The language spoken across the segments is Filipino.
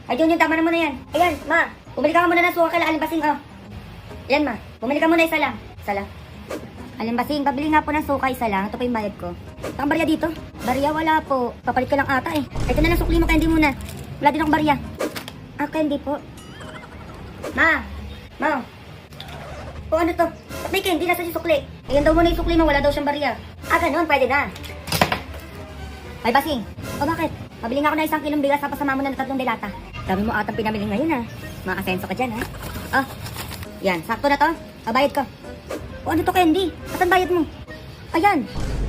Ay, Junjun, tama na muna yan. Ayan, ma. Bumili ka muna ng suka kala Alimbasing, oh. Ayan, ma. Bumili ka muna isa lang. Isa lang. Alimbasing, pabili nga po ng suka isa lang. Ito po yung bayad ko. Ang barya dito? Barya wala po. Papalit ka lang ata eh. Ito na lang sukli mo, candy muna. Wala din akong barya. Ah, candy po. Ma. Ma. O ano to? Ba't may candy nasa si sukli? Ayan daw muna yung sukli mo, wala daw siyang barya. Ah, ganun, pwede na. Ay, Basing. O bakit? Pabili nga ako na 1 kilong bigas tapos sama mo na ng 3 delata. Dami mo atang pinamili ngayon ha. Makasenso ka dyan ha. Oh, yan. Sakto na to. Bayad ko. O ano to, candy? At ang bayad mo? Ayan.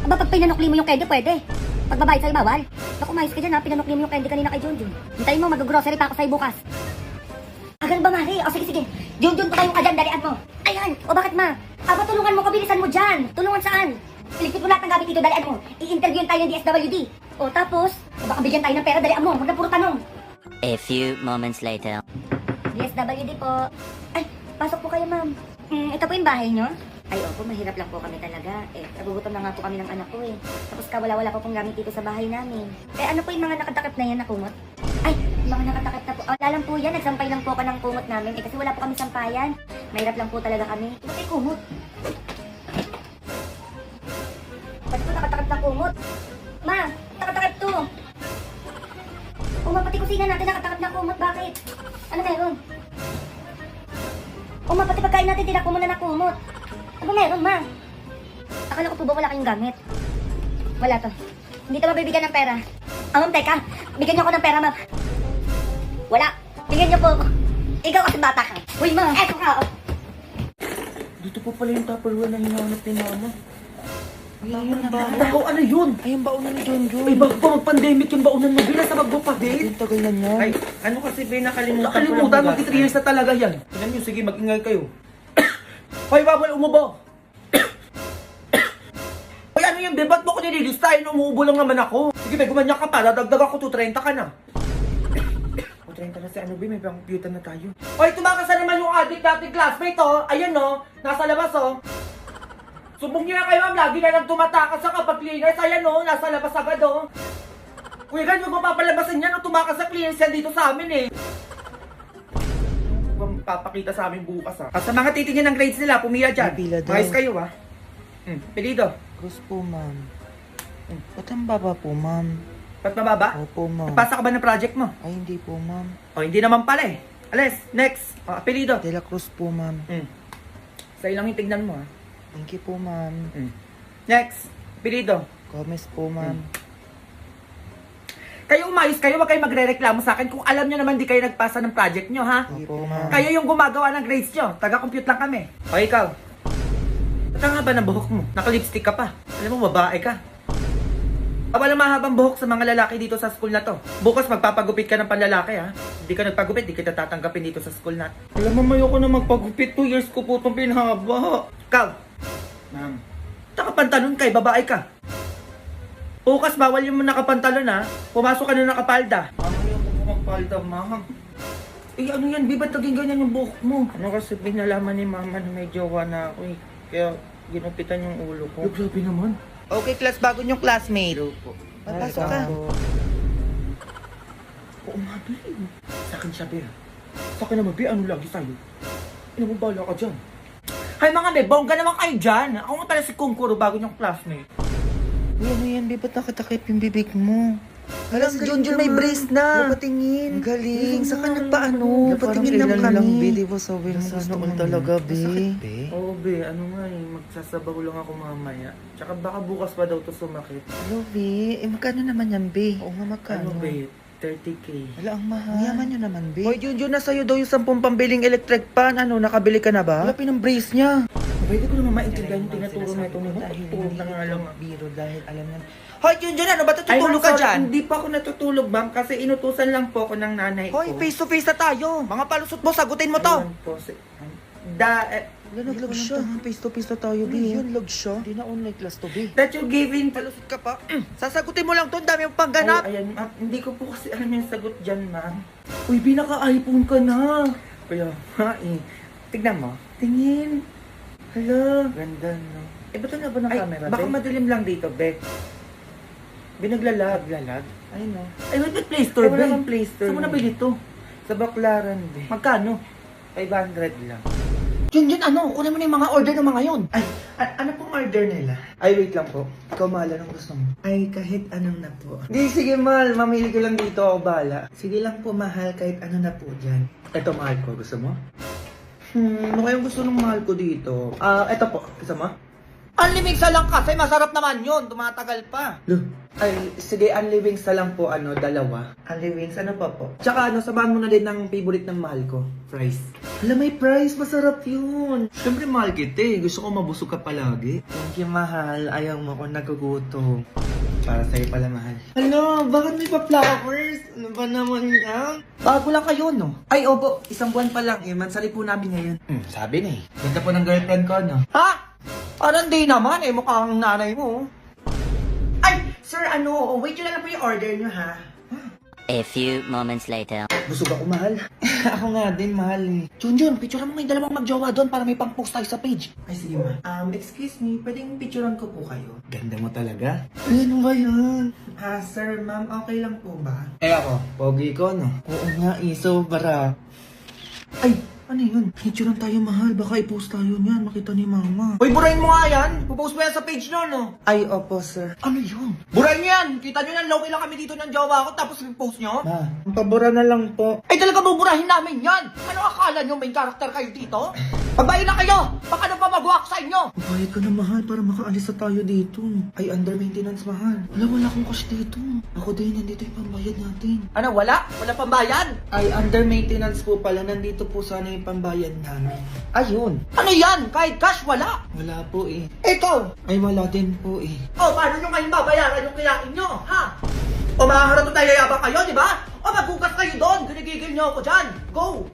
Aba, pag pinanukli mo yung candy, pwede. Pag babayad sa'yo, bawal. Naku, mayos ka dyan ha. Pinanukli mo yung candy kanina kay Junjun. Hintayin mo, mag-grocery pa ako sa'yo bukas. Ah, ganun ba, Mari? O sige, sige. Junjun, tayo ka dyan, dalian mo. Ayan. O bakit, ma? Aba, tulungan mo, kabilisan mo dyan. Tulungan saan? Iligpit mo lahat ng gamit dito, dalian mo. I-interviewin tayo ng DSWD. O tapos, baka bigyan tayo ng pera, dalian mo. Huwag na puro tanong. A few moments later. DSWD po. Ay, pasok po kayo, ma'am. Ito po yung bahay nyo? Ay, opo, mahirap lang po kami talaga. Eh, nagugutom na nga po kami ng anak ko eh. Tapos wala po pong gamit dito sa bahay namin. Eh, ano po yung mga nakatakip na yan na kumot? Ay, yung mga nakatakip na po. Wala lang po yan, nagsampay lang po ako ng kumot namin. Eh, kasi wala po kami sampayan. Mahirap lang po talaga kami. Ito po yung kumot. Ba't po nakatakip na kumot? Ma, nakatakip to. O, pati kusina natin nakatakip na kumot. Bakit? Ano meron? O, pati pagkain natin tinako mo na nakumot. Ano meron, ma? Akala ko po ba wala kayong gamit? Wala to. Hindi to mabibigyan ng pera. Ah, ma'am, teka. Bigyan niyo ako ng pera, ma'am. Wala. Bigyan niyo po ako. Ikaw kasi bata ka. Uy, ma. Eto ka. Dito po pala yung Tupperware na hinahanap ni Mama. Ayun ba? Ako, ano yun? Ay, yung baunan ni Junjun. Ay, bago pa mag-pandemic yung baunan mo. Bilas na magbupadate. Yung tagal na niya. Ay, ano kasi ba nakalimutan? Magti 3 years na talaga yan. Tignan nyo, sige, mag-ingay kayo. Hoy, bawal umubo! Hoy, ano yan, ba't mo ko nililistahin? Umuubo lang naman ako. Sige, may gumanyan ka pa. Dadagdag ako, 230 ka na. 230 na si ano, may computer na tayo. Hoy, tumakas na naman yung adik dating classmate, oh. Ayan, no. Nasa labas, oh. Subong niyo na kayo, ma'am. Lagi na lang tumatakas sa kapag cleaners. Ayan, no. Nasa labas agad, oh. Kuya, ganyan mo papalabasan yan, no. Tumakas sa cleaners yan dito sa amin, eh. Papakita sa amin bukas ha. At sa mga titingin ng grades nila, pumila dyan. Pila daw. Mayos kayo ha. Pilido. Cruz po, ma'am. Ba't ang baba po, ma'am? Ba't mababa? Opo, ma'am. Nagpasa ka ba ng project mo? Ay, hindi po, ma'am. O, hindi naman pala eh. Alis, next. O, apelido. De La Cruz po, ma'am. Sa ilang yung tignan mo ha. Thank you po, ma'am. Next. Apelido. Gomez po, ma'am. Kayo umayos kayo, wag kayo magre-reklamo sa akin kung alam nyo naman di kayo nagpasa ng project nyo ha. Opo, ma'am. Kayo yung gumagawa ng grades nyo. Taga-compute lang kami. O, ikaw. Ba't nga ba ng buhok mo? Naka-lipstick ka pa. Alam mo, babae ka. Walang mahabang buhok sa mga lalaki dito sa school na to. Bukas magpapagupit ka ng panlalaki ha. Hindi ka nagpagupit, di kita tatanggapin dito sa school na. Alam mo, ayoko na magpagupit. 2 years ko po itong pinahaba. Ikaw. Ma'am. Nakapantalon kay babae ka. Bukas bawal yung nakapantalon ha. Pumasok ka na nakapalda. Ano yung magpalda, ma'am? Eh ano yan, ba't naging ganyan yung buhok mo? Ano kasi binalaman ni mama na may jowa na ako eh. Kaya ginupitan yung ulo ko. Grabe naman. Okay, class, bago niyong classmate. Papasok ka. Oo nga, Bi. Sa akin siya, Bi. Sa akin naman, Bi, ano lagi sa'yo? Ino mo bala ka dyan. Hay mga Bi, bongga naman kayo dyan. Ako nga pala si Kungkuro bago niyong classmate. Uy, ano yan, Bi? Ba't nakatakip yung bibig mo? Hala, si Junjun may brace na. Napatingin. Ang galing. Saka nagpaano. Napatingin lang kami. Bi, di ba sabi mo gusto mo talaga, Bi? Masakit, Bi? Oo, Bi. Ano nga eh. Magsasabaw lang ako mamaya. Tsaka baka bukas pa daw to sumakit. Hello, Bi. Eh, magkano naman yan, Bi? Oo nga, magkano? Ano, Bi? 30K. Wala, ang mahal. Mayaman nyo naman, Bi. Hoy, Junjun, na sa'yo daw yung 10 pambiling electric pan. Ano, nakabili ka na ba? Wala, pinang-brace niya. Pwede ko naman maintindihan yung tinuturo na ito mo. Tutulog na nga lang. Biro dahil alam niya. Hoy, Junjun, ano ba? Tutulog ka dyan? Hindi pa ako natutulog, ma'am. Kasi inutusan lang po ako ng nanay ko. Hoy, face to face na tayo. Mga palusot mo, sagutin mo to. Ayun po, Naglag siya. Face to face na tayo, Bi. Yun, lag siya. Hindi na online class to, Bi. that you're giving... Palusot ka pa. Sasagutin mo lang to. Dami yung pangganap. Ayan, ma'am. Hindi ko po kasi alam yung sagot dyan, ma'am. Uy, pinaka-iPhone ka na. Kaya, ha eh. Tignan mo. Tingin. Hala. Ganda, no? Eh, ba't na ba ng camera, baka madilim lang dito, Bek. Binaglalag. Lalag. Ay, no. Ay, wait, Play Store, Ay, wala Bek. kang Play Store, Saan mo no? nabili to? Sa Baclaran din. Magkano? 500 lang. Junjun, ano? Kunin mo na yung mga order ng mga yun. Ay, ano pong order nila? Ay, wait lang po. Ikaw, mahal, anong gusto mo? Ay, kahit anong na po. Di, sige, mahal. Mamili ko lang dito. Ako bahala. Sige lang po, mahal. Kahit ano na po dyan. Ito, mahal ko. Gusto mo? Ano kayang gusto ng mahal ko dito? Ito po. Gusto mo? Unlimix lang kasi masarap naman yun. Tumatagal pa. Ay, sige, Unli Wings na lang po, dalawa. Unli Wings, ano pa po? Tsaka samahan mo na din ng favorite ng mahal ko, fries. Alam, may fries, masarap yun. Siyempre, mahal kita eh. Gusto ko mabusog ka palagi. Thank you, mahal. Ayaw mo kung nagugutom. Para sa'yo pala, mahal. Hala, bakit may pa-flowers? Ano ba naman yan? Bago lang kayo, no? Ay, opo, isang buwan pa lang eh. Mansari po namin ngayon. Sabi na eh. Ganda po ng girlfriend ko, no? Ha? Parang di naman eh. Mukhang nanay mo. Ay, sir, wait nyo lang po yung order nyo, ha? A few moments later. Busog ako, mahal. Ako nga din, mahal eh. Junjun, picture mo may dalawang magjowa doon para may pang-post tayo sa page. Ay, sige ma. Excuse me, pwedeng picturean ko po kayo? Ganda mo talaga. Ano ba yan? Sir, ma'am, okay lang po ba? Eh ako, pogi ko, no? Oo nga, iso, para. Ay, ano yun? Picture tayo, mahal. Baka i-post tayo niyan. Makita ni mama. Uy, burahin mo nga yan! Pupost mo yan sa page no, no? Ay, opo, sir. Ano yun? Burahin nyo yan! Kita nyo yan, low-key lang kami dito ng jowa ko, tapos i-post nyo? Ma, pabura na lang po. Ay, talaga buburahin namin yan! Ano akala nyo, main character kayo dito? Pagbayin na kayo! Baka na pa mag-walk sa inyo! Bayad ka na, mahal, para makaalis na tayo dito. Ay, under maintenance, mahal. Wala akong cash dito. Ako din, nandito yung pambayad natin. Ano, wala? Wala pambayad? Ay, under maintenance po pala. Nandito po sana yung pambayad namin. Ayun. Ano yan? Kahit cash, wala. Wala po eh. Ikaw! Ay, wala din po eh. O, paano nyo ngayon babayaran yung kinain nyo, ha? O, makakaroon tayo yabang kayo, di ba? O, magbukas kayo doon. Ginigigil nyo ako dyan. Go!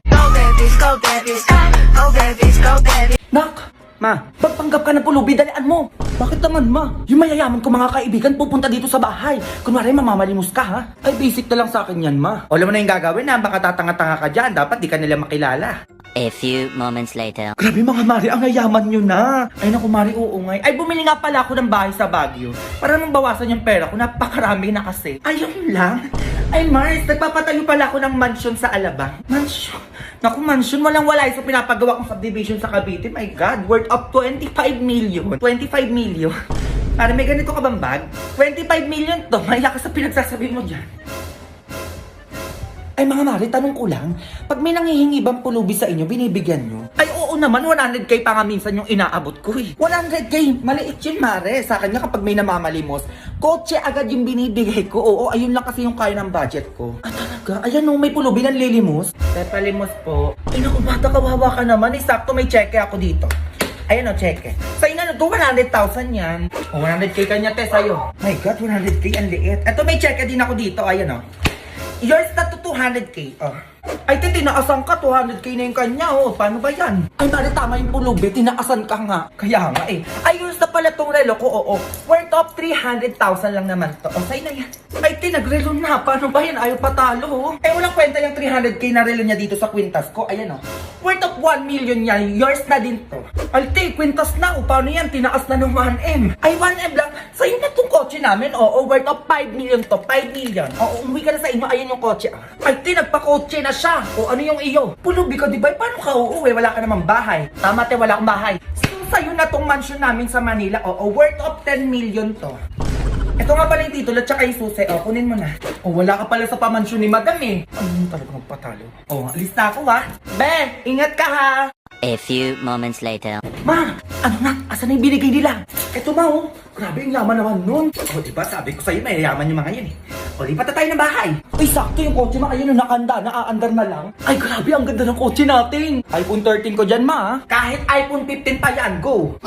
Nak! Ma, pagpanggap ka ng pulubi, dalian mo. Bakit naman, ma? Yung mayayaman ko mga kaibigan pupunta dito sa bahay. Kunwari mamamalimos ka, ha? Ay, basic na lang sa akin yan, ma. O, alam mo na yung gagawin, ha? Baka tatanga-tanga ka dyan. Dapat di ka nila makilala. A few moments later. Grabe mga Mari, ang yayaman nyo na. Ay naku Mari, oo nga. Ay bumili nga pala ako ng bahay sa Baguio. Para nang bawasan yung pera ko, napakarami na kasi. Ayun lang. Ay Mars, nagpapatayo pala ako ng mansion sa Alabang. Mansion? Naku mansion, walang-wala sa pinapagawa kong subdivision sa Cavite. My God, worth of 25 million. 25 million. Para may ganito ka bang bag? 25 million to. Maya ka sa pinagsasabi mo dyan. Ay mga Mari, tanong ko lang, pag may nanghihingi bang pulubi sa inyo, binibigyan nyo? Ay oo naman, 100k pa nga minsan yung inaabot ko eh. 100k, maliit yun Mare. Sa akin nga kapag may namamalimos, kotse agad yung binibigay ko. Oo, ayun lang kasi yung kaya ng budget ko. Ah talaga? Ayan o, may pulubi ng lilimos. Pepalimos po. Ay naku bata, kawawa ka naman. Sakto may cheque ako dito. Ayan o, cheque. Sa ina to, 100,000 yan. O, 100k kanya te sa'yo. My God, 100k, ang liit. Eto may cheque din ako dito, ayan o. Yours na to 200k. Oh. Ay, tinaasan ka. 200k na yung kanya. Oh. Paano ba yan? Ay, Mari, tama yung pulubi. Tinaasan ka nga. Kaya nga eh. Ay, yours na pala tong relo ko. Oo. Worth of 300,000 lang naman to. O, sa'yo na yan. Ay, nagrelo na. Paano ba yan? Ayaw patalo. Oh. Eh, walang kwenta yung 300k na relo niya dito sa kwintas ko. Ayan, oh. Worth of 1 million yan. Yours na din to. Alte, kwintas na. O, paano yan? Tinaas na ng 1M. Ay, 1M lang. Sa'yo na tong kotse namin. Oo, worth of 5 million to. 5 million. Oo, umuwi ka na sa inyo. Ayan yung kotse. Ay, nagpa-kotse na siya. O, ano yung iyo? Pulubi ka, di ba? Paano ka uuwi? Wala ka namang bahay. Tama, te, wala akong bahay. So, sa'yo na tong mansion namin sa Manila. Oo, worth of 10 million to. Ito nga pala yung titulo at saka yung susi. O, kunin mo na. O, wala ka pala sa pamansyon ni Madam eh. Ano talaga magpatalo? O, alis na ako ha. Be, ingat ka ha. A few moments later. Ma, ano na? Asan na yung binigay nila? Eto ma, oh. Grabe, ang yaman naman nun. O, diba? Sabi ko sa'yo, may yaman yung mga yan eh. O, lipat na tayo ng bahay. Uy, sakto yung kotse ma. Ayun, nakanda, naaandar na lang. Ay, grabe, ang ganda ng kotse natin. iPhone 13 ko dyan, ma. Kahit iPhone 15 pa yan, go.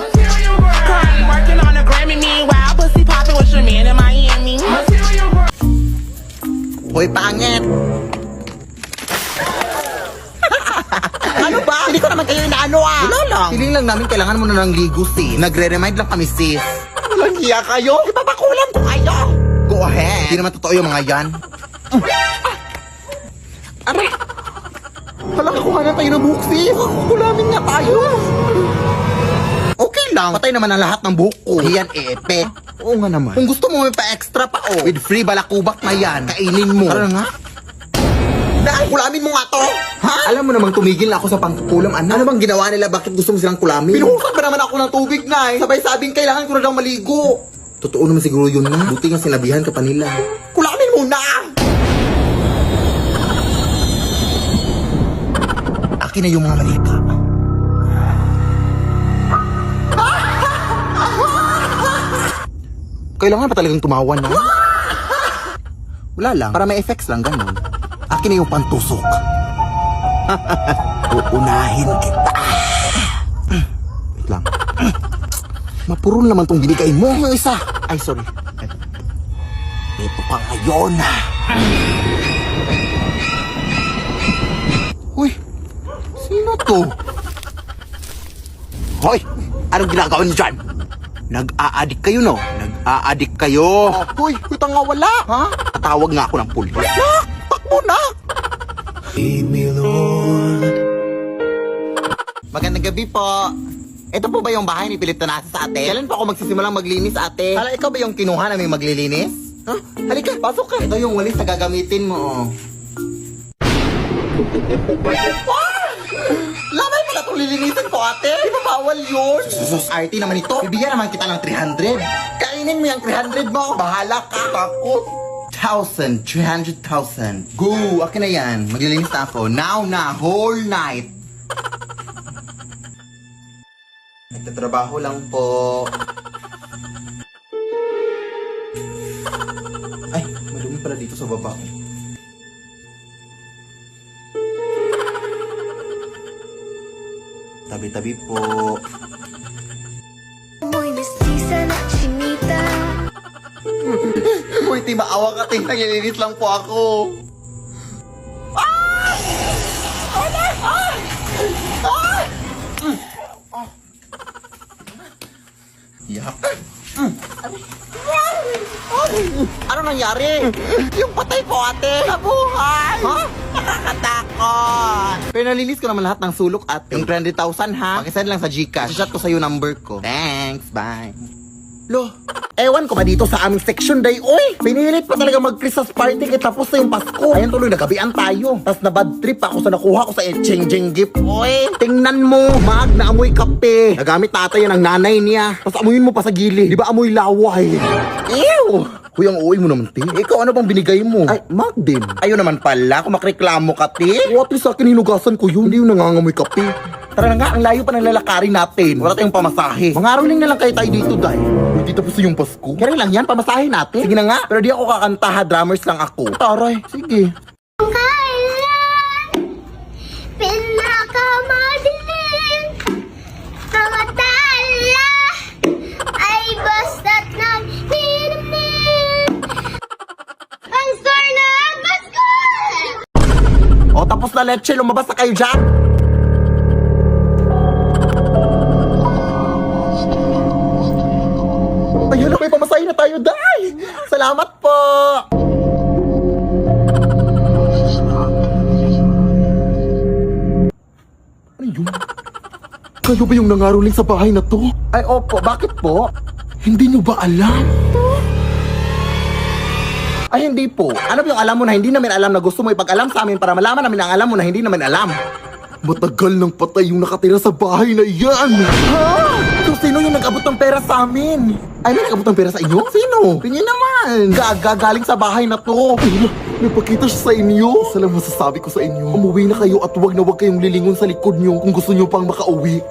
Working on a Grammy, meanwhile, pussy popping with your man in Miami. Hoy, pangit! Ano ba? Hindi ko naman kayo inaano ah! Wala lang! Feeling lang namin kailangan mo na ng ligo, sis. Nagre-remind lang kami, sis. Walang hiya kayo? Ipapakulan ko kayo! Go ahead! Hindi naman totoo yung mga yan. Aray! Palaki ko nga na tayo ng buhok, sis! Kulamin nga tayo! Okay lang. Patay naman ang lahat ng buhok ko. Yan, epe. Oo nga naman. Kung gusto mo may pa-extra pa, oh. With free balakubak na yan. Kainin mo. Tara nga. Nay, kulamin mo nga to! Ha? Alam mo namang tumigil na ako sa pangkukulam, ano? Ano bang ginawa nila? Bakit gusto mo silang kulamin? Pinuhusan pa naman ako ng tubig, Nay. Sabay sabing kailangan ko na daw maligo. Totoo naman siguro yun na. Buti nga sinabihan ka pa nila. Kulamin mo na! Akin na yung mga malita. Kailangan pa talagang tumawa na. Wala lang, para may effects lang, ganun. Akin na yung pantusok. Uunahin kita. Wait lang. Mapurol naman tong binigay mo. Yung isa. Ay, sorry. Ito pa ngayon. Uy, sino to? Hoy, anong ginagawa niyo dyan? Nag-a-addict kayo, no? Nag-a-addict kayo. Hoy, ito nga wala. Ha? Tatawag nga ako ng pulis. Takbo na! Magandang gabi po. Ito po ba yung bahay ni Philip Tanasa sa ate? Kailan pa ako magsisimulang maglinis, ate? Hala, ikaw ba yung kinuha namin maglilinis? Ha? Halika, pasok ka. Ito yung walis na gagamitin mo, oh. Lamay mo na itong lilinisin ko, ate. Di ba bawal yun? Sus, RT naman ito. Bibigyan naman kita ng 300. Kainin mo yung 300 mo. Bahala ka. Takot. 1,000, 300,000. Go, akin na yan. Maglilinis na ako. Now na, whole night. Nagtatrabaho lang po. Ay, madumi pala dito sa baba. Tabi-tabi po. Muy mestiza na chinita. Uy, ti maawa ka, ting. Nangyalinis lang po ako. Yak. Ano nangyari? Yung patay ko, ate. Nabuhay! Ha? Nakakatakot! Pero nalinis ko naman lahat ng sulok, ate. Yung 300,000, ha? Pakisend lang sa Gcash. Shot ko sa'yo number ko. Thanks, bye. Lo, ewan ko ba dito sa aming section day, oy! Pinilit pa talaga mag-Christmas party kaya tapos na yung Pasko. Ayan tuloy, nagabian tayo. Tapos na bad trip ako sa nakuha ko sa exchanging gift, oy! Tingnan mo, mag na amoy kape. Nagamit tatay yan ng nanay niya. Tapos amuyin mo pa sa gilid. Di ba amoy laway? Ew! Uy, ang uwi mo naman, te. Ikaw, ano bang binigay mo? Ay, mag din. Ayun naman pala, kung makreklamo ka, te. What is sa akin, hinugasan ko yun. Hindi yung nangangamoy kape. Tara na nga, ang layo pa ng lalakarin natin. Wala tayong pamasahe. Mangaroling na lang kayo tayo dito, day. Hindi tapos na yung Pasko. Kaya lang yan, pamasahin natin. Sige na nga, pero di ako kakanta ha, drummers lang ako. Taray, sige. Kailan pinakamadilim mga tala ay basta't nagninimnim ang star na Pasko! O, tapos na leche, lumabas na kayo dyan. Ayun na, may pamasahin na tayo, day. Salamat po. Ano yun? Kayo ba yung nangaroling sa bahay na to? Ay, opo. Bakit po? Hindi nyo ba alam? Ay, hindi po. Ano ba yung alam mo na hindi namin alam na gusto mo ipag-alam sa amin para malaman namin ang alam mo na hindi namin alam? Matagal nang patay yung nakatira sa bahay na yan! Ha? So, sino yung nag-abot ng pera sa amin? Ay, may nag-abot ng pera sa inyo? Sino? Tingin naman! Galing sa bahay na to! Nagpakita siya sa inyo! Isa lang masasabi ko sa inyo. Umuwi na kayo at wag na wag kayong lilingon sa likod nyo kung gusto nyo pang makauwi.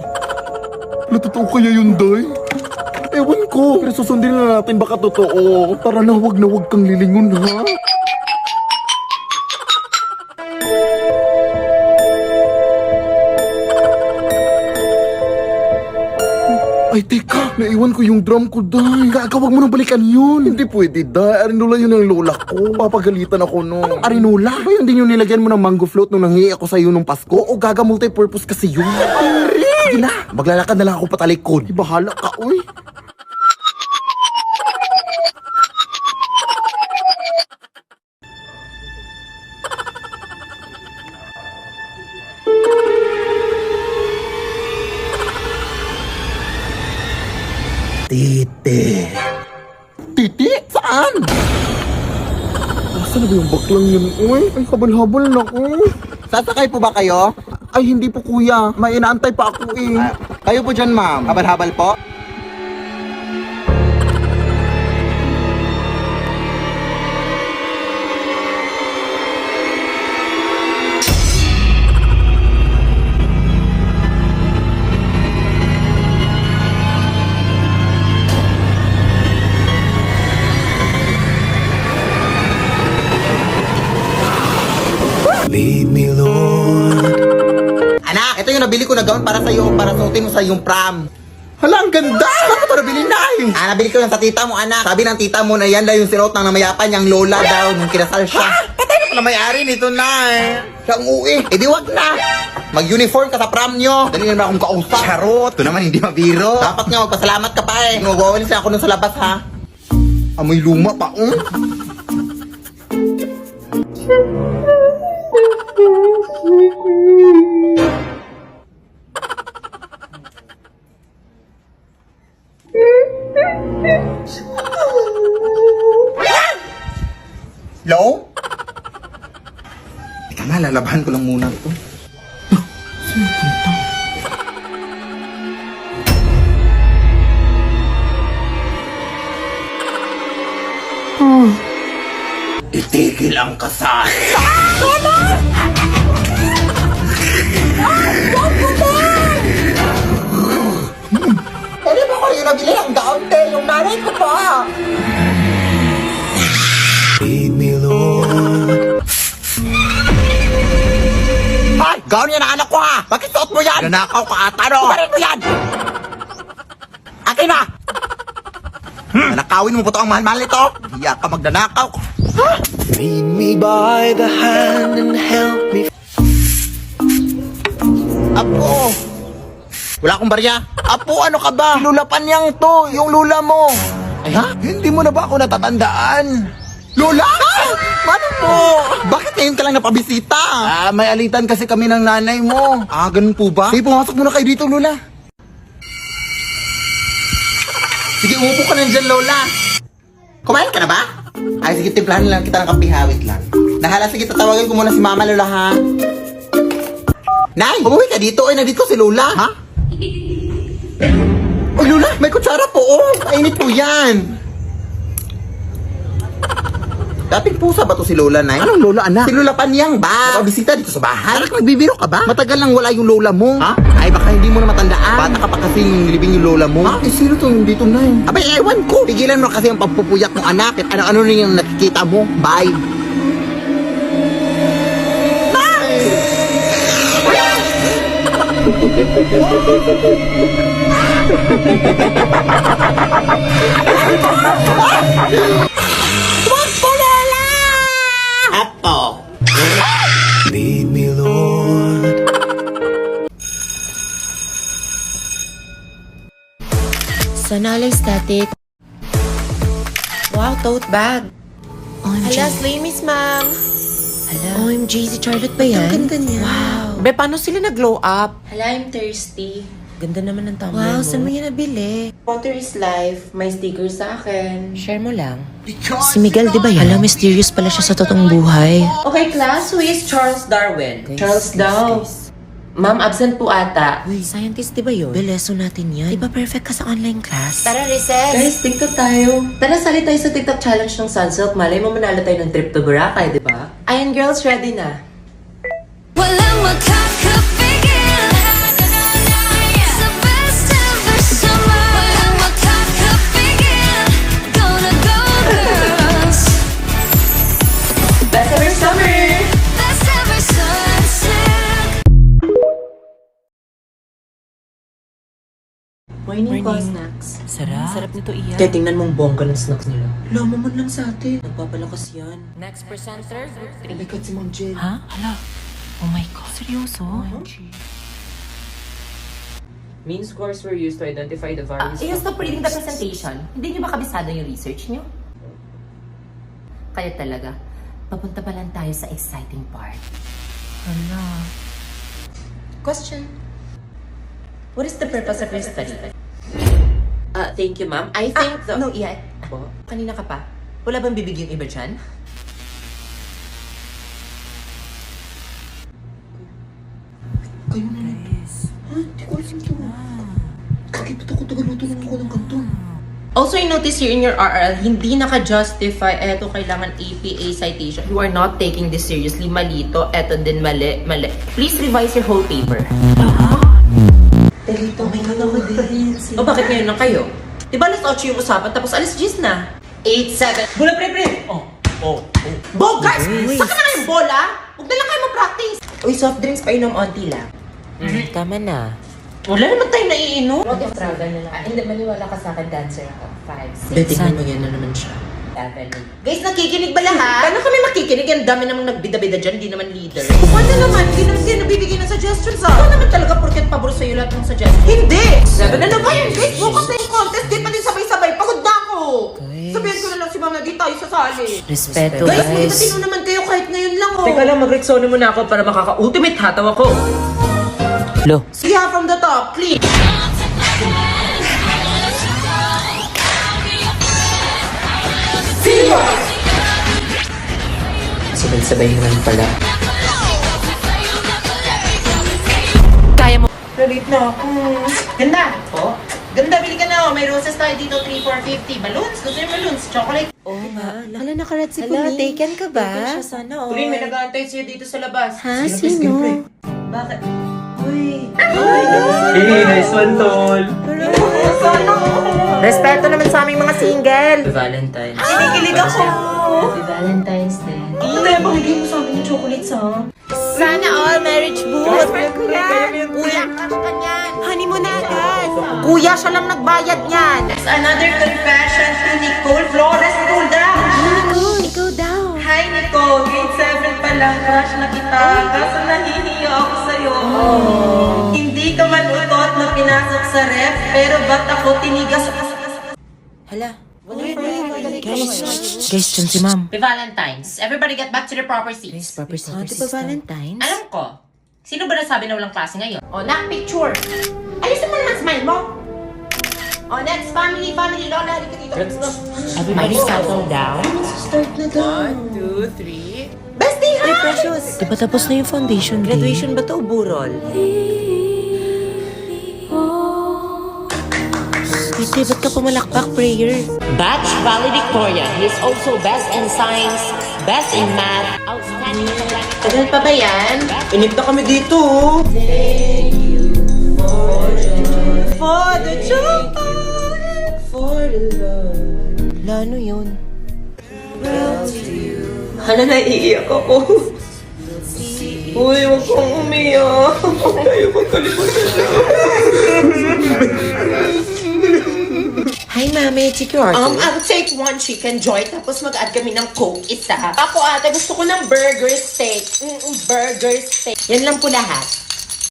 Natotoo kaya yun, day? Ewan ko. Pero susundin na natin baka totoo. Tara na, wag kang lilingon, ha? Ay, teka, naiwan ko yung drum ko, day. Wag mo nang balikan yun. Hindi pwede, day. Arinola yun ang lola ko. Papagalitan ako, no. Anong arinola? Ba yun din yung nilagyan mo ng mango float nung nanghihi ako sa'yo nung Pasko? O gaga multi-purpose kasi yun? Sige na, maglalakad na lang ako patalikod. Bahala ka, uy. Titi. Titi? Saan? Saan na ba yung baklang yun? Uy, ay habal-habal na ko. Sasakay po ba kayo? Ay, hindi po kuya. May inaantay pa ako eh. Kayo po dyan, ma'am. Habal-habal po? Anak, ito yung nabili ko na gown para sa'yo, para suotin mo sa iyong prom. Hala, ang ganda! Bakit ito nabili na eh? Nabili ko lang sa tita mo, anak. Sabi ng tita mo na yan daw yung sinuot ng namayapan niyang lola daw nung kinasal siya. Patay na pala may-ari nito na eh. Siya ang uwi. Eh di wag na. Mag-uniform ka sa prom nyo. Dali naman akong kausap. Charot. Ito naman hindi mabiro. Dapat nga magpasalamat ka pa eh. Nagwawalis na ako nun sa labas ha. Amoy luma pa, Hello? Teka nga, lalabahan ko lang muna ito. Itigil ang kasal. Pwede ba kayo nabili ang gown, te? Yung nanay ko pa. Ay! Gown yan ang anak ko ha! Bakit suot mo yan? Nanakaw ka ata no? Kumarin mo yan! Akin na! Nanakawin mo po ito ang mahal-mahal nito? Hiya ka magdanakaw. Lead me by the hand and help me. Apo! Wala akong barya. Apo, ano ka ba? Lulapan niyang to, yung lula mo. Ay ha? Hindi mo na ba ako natatandaan? Lola? Mano po? Bakit ngayon ka lang napabisita? May alitan kasi kami ng nanay mo. Ganun po ba? Sige, pumasok muna kayo dito, Lola. Sige, umupo ka na dyan, Lola. Kumain ka na ba? Ay, sige, timplahan lang kita ng kapihawit lang. Nahala, sige, tatawagan ko muna si Mama, Lola, ha? Nay, umuwi ka dito. Ay, nandito si Lola. Ha? Uy, Lola, may kutsara po, oh. Mainit po yan. Dating pusa ba to si Lola, Nay? Anong Lola, anak? Si Lola Panyang ba? Napabisita dito sa bahay? Anak, nagbibiro ka ba? Matagal nang wala yung Lola mo. Ha? Ay, baka hindi mo na matandaan. Bata ka pa kasi nung nilibing yung Lola mo. Ha? Eh, sino to yung dito, Nay? Abay, ewan ko. Pigilan mo kasi ang pagpupuyat ng anak. At ano-ano na yung nakikita mo. Bye. Wag po, Lola! Apo. Lead me, Lord. Sanalay static. Wow, tote bag. OMG. Hala, slay miss ma'am. Hala. OMG, si Charlotte ba yan? Ang ganda niya. Wow. Be, paano sila nag-glow up? Hala, I'm thirsty. Ganda naman ng tumbler Wow, mo. saan mo yan nabili? Water is life. May sticker sa akin. Share mo lang. Si Miguel, di ba yan? Hala, mysterious pala siya sa totoong buhay. Okay, class, who is Charles Darwin? Charles daw. Ma'am, absent po ata. Uy, scientist di ba yun? Beleso natin yan. Di ba perfect ka sa online class? Tara, recess! Guys, TikTok tayo. Tara, sali tayo sa TikTok challenge ng Sunsilk. Malay mo manalo tayo ng trip to Boracay, di ba? Ayan, girls, ready na. Walang makakapigil sa best ever summer. Walang makakapigil. Gonna go girls. Best ever summer! Best ever sunsilk. Morning ko, snacks. Sarap. Sarap nito iyan. Kaya tingnan mong bongga ng snacks nila. Lama man lang sa atin. Nagpapalakas yan. Next presenter. Oh my God, si Ma'am Jen. Ha? Hala. Oh my God. Seryoso? Mean scores were used to identify the various... Stop reading the presentation. Hindi niyo ba kabisado yung research niyo? Kaya talaga, papunta pa lang tayo sa exciting part. Hala. Question. What is the purpose of your study? Thank you, ma'am. I think No, yet. Po? Kanina ka pa. Wala bang bibig yung iba dyan? kayo na. Ha? Di ko alam to. Kakipot ako tagaluto ng ako ng kanto. Also, I notice here in your RL, hindi naka-justify, eto kailangan APA citation. You are not taking this seriously. Mali to, eto din mali. Please revise your whole paper. Dito, may ako din. O bakit ngayon lang kayo? Diba alas 8 yung usapan, tapos alas 10 na? 8-7. Bola, pre! Bo, guys! Saan ka na kayong bola? Huwag na lang kayo mag-practice. Uy, soft drinks pa inom, onti lang. Tama na. Wala naman tayo naiinom. What if travel na lang? Hindi, maniwala ka sa akin, dancer ako. 5, 6, Tingnan mo yan na naman siya. 7, Guys, nakikinig ba lahat? Paano kami makikinig? Ang dami namang nagbida-bida dyan, hindi naman leader. Ano naman? Hindi naman sila nabibigay ng suggestions ah. Ano naman talaga porket pabor sa'yo lahat ng suggestions? Hindi! Sabi na naman yan, guys. Bukas na yung contest. Di pa din sabay-sabay. Pagod na ako. Sabihin ko na lang si Ma'am na di tayo sasali. Respeto, Guys, guys. magtatino naman kayo kahit ngayon lang oh. Teka lang, mag-rexona muna ako para makaka-ultimate hataw ako. Lo. Sige ha, from the top, please. Sabay-sabay naman pala. Kaya mo. Late na ako. Ganda. Oh. Ganda, bili ka na oh. May roses tayo dito, 3 for 50. Balloons, gusto yung balloons. Chocolate. Oo nga. Hala, nakarat si Pauline. Hala, taken ka ba? Taken siya sana, oh. Pauline, may nag-aantay sa'yo dito sa labas. Ha? Sino? Bakit? Uy. Hey, nice one, tol. Respeto naman sa aming mga single. Valentine's. Kinikilig ako. Happy Valentine's Day. Hindi, bahigay mo sa amin yung chocolates ha. Sana all marriage booth. Kuya, cash ka niyan. Honeymoon na agad. Kuya, siya lang nagbayad niyan. It's another confession to Nicole Flores Tulda. Ikaw daw. Hi Nicole, grade 7 pa lang, crush na kita. Kaso nahihiyo ako sa'yo. Hindi ka man utot na pinasok sa ref, pero ba't ako tinigas? Hala. Guys, dyan si ma'am. Happy Valentine's. Everybody get back to their proper seats. Proper services. Di ba Valentine's? Alam ko. Sino ba nasabi na walang klase ngayon? O, nak, picture. Ayusin mo naman smile mo. O, next, family, Lola, halika dito. Everybody settle down. Start na daw. 1, 2, 3. Bestie, hi! Precious. Di ba tapos na yung foundation day? Graduation ba to, burol? Hindi, ba't ka pumalakpak, prayer? Batch valedictorian. He is also best in science, best in math, outstanding academic. Tagal pa ba yan? Inip na kami dito. For the joy. For the love. Lano yun? Hala, naiiyak ako. Uy, huwag kong umiyak. Ayaw kong kalimutan siya. Hi, mami. Chicken order. I'll take 1 chicken joy, tapos mag-add kami ng Coke isa. Ako ate, gusto ko ng burger steak. Burger steak. Yan lang po lahat.